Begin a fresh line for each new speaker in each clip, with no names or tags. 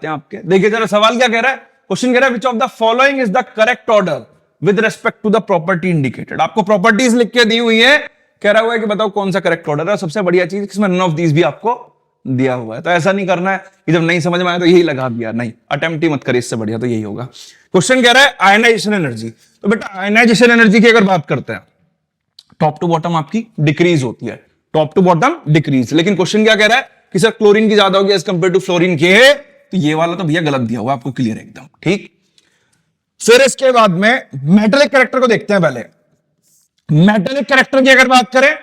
आपके देखिए जरा सवाल क्या कह रहा है, क्वेश्चन कह रहा है which of the following is the correct order with respect to the property indicated. आपको प्रॉपर्टीज लिख के दी हुई है, कह रहा हुआ है कि बताओ कौन सा करेक्ट ऑर्डर है। सबसे बढ़िया चीज इसमें नन ऑफ दीज भी आपको दिया हुआ है, तो ऐसा नहीं करना है कि जब नहीं समझ में आया तो यही लगा दिया, नहीं, अटेम्प्ट ही मत करिए, इससे बढ़िया तो यही होगा। क्वेश्चन कह रहा है आयनाइजेशन एनर्जी, तो बेटा आयनाइजेशन एनर्जी की अगर बात करते हैं टॉप टू बॉटम आपकी डिक्रीज होती है, टॉप टू बॉटम डिक्रीज। लेकिन क्वेश्चन क्या कह रहा है कि सर क्लोरीन की ज्यादा होगी एज कंपेयर टू फ्लोरीन के, तो ये वाला तो भैया गलत दिया हुआ आपको, क्लियर है एकदम, ठीक। फिर इसके बाद में मेटेलिक कैरेक्टर को देखते हैं। पहले मेटेलिक कैरेक्टर की अगर बात करें,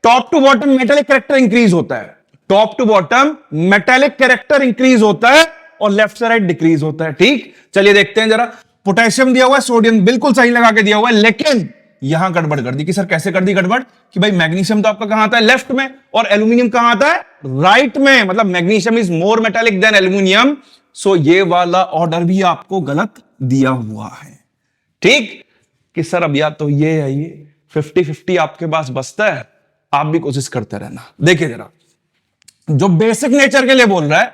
top to bottom metallic character increase होता है, top to bottom metallic character increase होता है और लेफ्ट से राइट डिक्रीज होता है, ठीक। चलिए देखते हैं जरा। पोटेशियम दिया हुआ है, सोडियम बिल्कुल सही लगा के दिया हुआ है, लेकिन यहां गड़बड़ कर दी कि सर कैसे कर दी गड़बड़ कि भाई मैग्नीशियम तो आपका कहां आता है, लेफ्ट में, और एल्यूमिनियम कहां आता है, राइट में। मतलब magnesium is more metallic than aluminium, so ये वाला ऑर्डर भी आपको गलत दिया हुआ है, ठीक। कि सर अब या तो ये है, ये 50-50 आपके पास बचता है, आप भी कोशिश करते रहना। देखिए जरा, जो बेसिक नेचर के लिए बोल रहा है,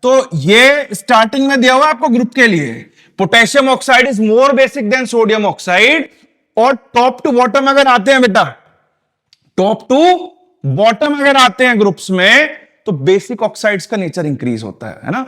तो ये स्टार्टिंग में दिया हुआ है आपको ग्रुप के लिए, potassium oxide is more basic than sodium oxide. और टॉप टू बॉटम अगर आते हैं बेटा, टॉप टू बॉटम अगर आते हैं ग्रुप्स में, तो बेसिक ऑक्साइड्स का नेचर इंक्रीज होता है ना,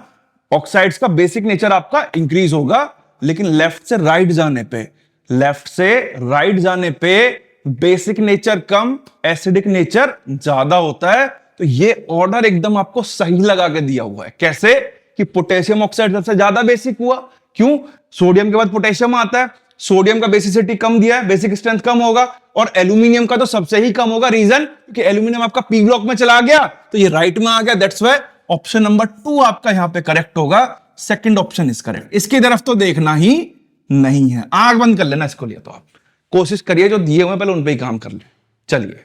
ऑक्साइड्स का बेसिक नेचर आपका इंक्रीज होगा। लेकिन लेफ्ट से राइट जाने पे, लेफ्ट से राइट जाने पे बेसिक नेचर कम, एसिडिक नेचर ज्यादा होता है। तो ये ऑर्डर एकदम आपको सही लगा के दिया हुआ है। कैसे कि पोटेशियम ऑक्साइड सबसे ज्यादा बेसिक हुआ, क्यों, सोडियम के बाद पोटेशियम आता है, सोडियम का बेसिसिटी कम दिया है, बेसिक स्ट्रेंथ कम होगा, और एल्यूमिनियम का तो सबसे ही कम होगा। रीजन कि एल्यूमिनियम आपका पी ब्लॉक में चला गया, तो ये राइट में आ गया। दैट्स व्हाई ऑप्शन नंबर 2 आपका यहां पे करेक्ट होगा, सेकंड ऑप्शन इज करेक्ट। इसकी तरफ तो देखना ही नहीं है, आंख बंद कर लेना इसको लिए, तो आप कोशिश करिए जो दिए हुए पहले उन पे ही काम कर ले। चलिए